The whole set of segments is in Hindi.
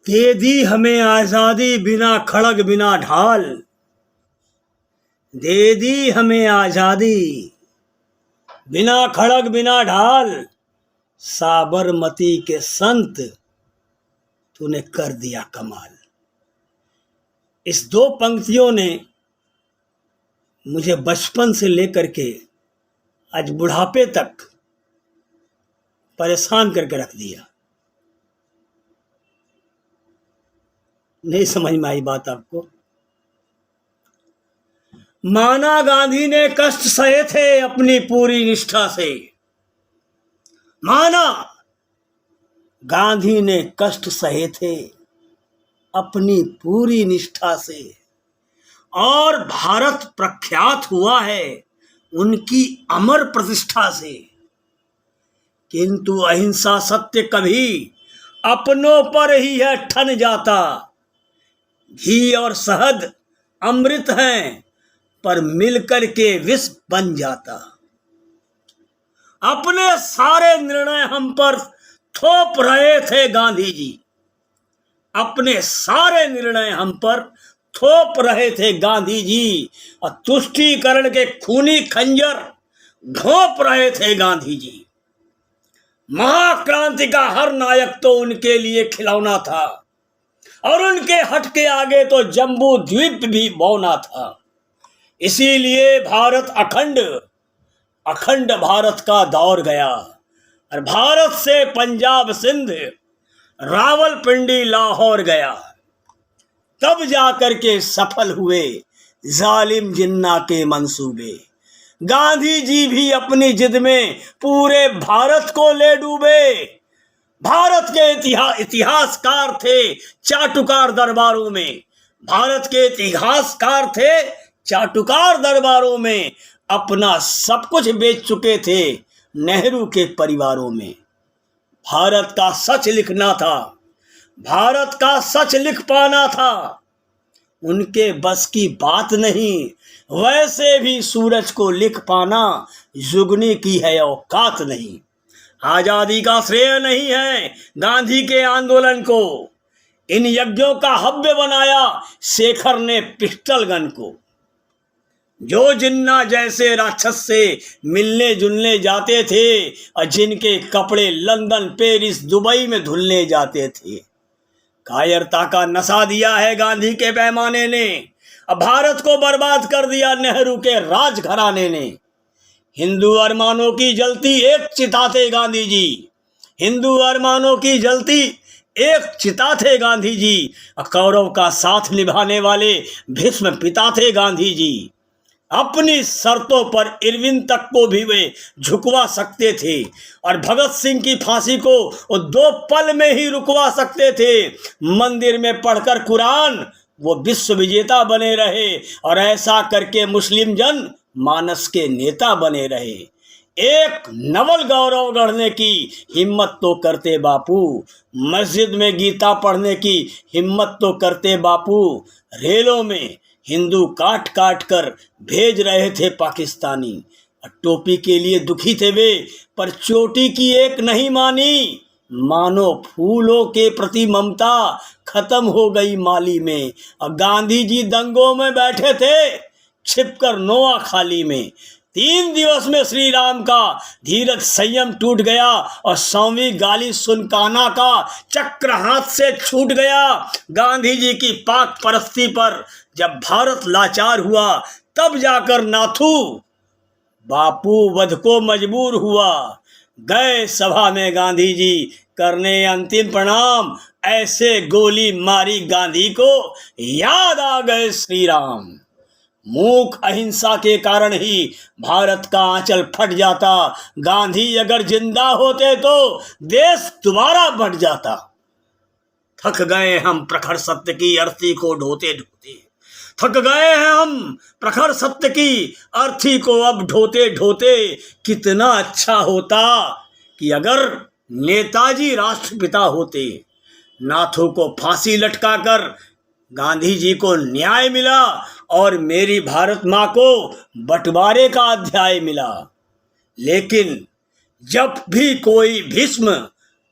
दे दी हमें आजादी बिना खड़ग बिना ढाल। दे दी हमें आजादी बिना खड़ग बिना ढाल। साबरमती के संत तूने कर दिया कमाल। इस दो पंक्तियों ने मुझे बचपन से लेकर के आज बुढ़ापे तक परेशान करके रख दिया। नहीं समझ में आई बात आपको? माना गांधी ने कष्ट सहे थे अपनी पूरी निष्ठा से। माना गांधी ने कष्ट सहे थे अपनी पूरी निष्ठा से, और भारत प्रख्यात हुआ है उनकी अमर प्रतिष्ठा से। किंतु अहिंसा सत्य कभी अपनों पर ही है ठन जाता। घी और शहद अमृत हैं पर मिलकर के विष बन जाता। अपने सारे निर्णय हम पर थोप रहे थे गांधी जी। अपने सारे निर्णय हम पर थोप रहे थे गांधी जी, और तुष्टीकरण के खूनी खंजर घोंप रहे थे गांधी जी। महाक्रांति का हर नायक तो उनके लिए खिलौना था, और उनके हट के आगे तो जम्बू द्वीप भी बौना था। इसीलिए भारत अखंड भारत का दौर गया, और भारत से पंजाब सिंध रावलपिंडी लाहौर गया। तब जाकर के सफल हुए जालिम जिन्ना के मंसूबे। गांधी जी भी अपनी जिद में पूरे भारत को ले डूबे। भारत के इतिहासकार थे चाटुकार दरबारों में। भारत के इतिहासकार थे चाटुकार दरबारों में। अपना सब कुछ बेच चुके थे नेहरू के परिवारों में। भारत का सच लिखना था, भारत का सच लिख पाना था उनके बस की बात नहीं। वैसे भी सूरज को लिख पाना जुगनी की है औकात नहीं। आजादी का श्रेय नहीं है गांधी के आंदोलन को। इन यज्ञों का हव्य बनाया शेखर ने पिस्टल गन को। जो जिन्ना जैसे राक्षस से मिलने जुलने जाते थे, और जिनके कपड़े लंदन पेरिस दुबई में धुलने जाते थे। कायरता का नशा दिया है गांधी के पैमाने ने। अब भारत को बर्बाद कर दिया नेहरू के राजघराने ने। हिंदू अरमानों की जलती एक चिता थे गांधी जी। हिंदू अरमानों की जलती एक चिता थे गांधी जी। कौरव का साथ निभाने वाले भीष्म पिता थे गांधी जी। अपनी शर्तों पर इरविन तक को भी वे झुकवा सकते थे, और भगत सिंह की फांसी को वो 2 पल में ही रुकवा सकते थे। मंदिर में पढ़कर कुरान वो विश्व विजेता बने रहे, और ऐसा करके मुस्लिम जन मानस के नेता बने रहे। एक नवल गौरव गढ़ने की हिम्मत तो करते बापू। मस्जिद में गीता पढ़ने की हिम्मत तो करते बापू। रेलों में हिंदू काट काट कर भेज रहे थे पाकिस्तानी। टोपी के लिए दुखी थे वे, पर चोटी की एक नहीं मानी। मानो फूलों के प्रति ममता खत्म हो गई माली में। और गांधी जी दंगों में बैठे थे छिपकर नोआ खाली में। 3 दिवस में श्री राम का धीरज संयम टूट गया, और 100वीं गाली सुनकाना का चक्र हाथ से छूट गया। गांधी जी की पाक परस्ती पर जब भारत लाचार हुआ, तब जाकर नाथू बापू वध को मजबूर हुआ। गए सभा में गांधी जी करने अंतिम प्रणाम। ऐसे गोली मारी गांधी को याद आ गए श्री राम। मूक अहिंसा के कारण ही भारत का आंचल फट जाता। गांधी अगर जिंदा होते तो देश दोबारा बढ़ जाता। थक गए हम प्रखर सत्य की अर्थी को ढोते ढोते। थक गए हैं हम प्रखर सत्य की अर्थी को अब ढोते ढोते। कितना अच्छा होता कि अगर नेताजी राष्ट्रपिता होते। नाथू को फांसी लटकाकर गांधी जी को न्याय मिला, और मेरी भारत माँ को बंटवारे का अध्याय मिला। लेकिन जब भी कोई भीष्म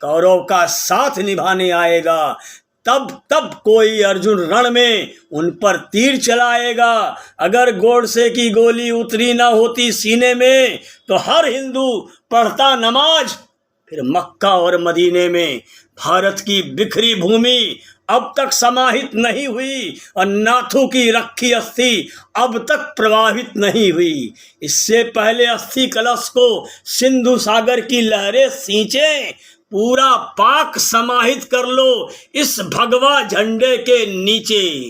कौरव का साथ निभाने आएगा, तब कोई अर्जुन रण में उन पर तीर चलाएगा। अगर गोडसे की गोली उतरी ना होती सीने में तो हर हिंदू पढ़ता नमाज। फिर मक्का और मदीने में भारत की बिखरी भूमि अब तक समाहित नहीं हुई और नाथू की रखी अस्थि अब तक प्रवाहित नहीं हुई। इससे पहले अस्थि कलश को सिंधु सागर की लहरें सींचें, पूरा पाक समाहित कर लो इस भगवा झंडे के नीचे।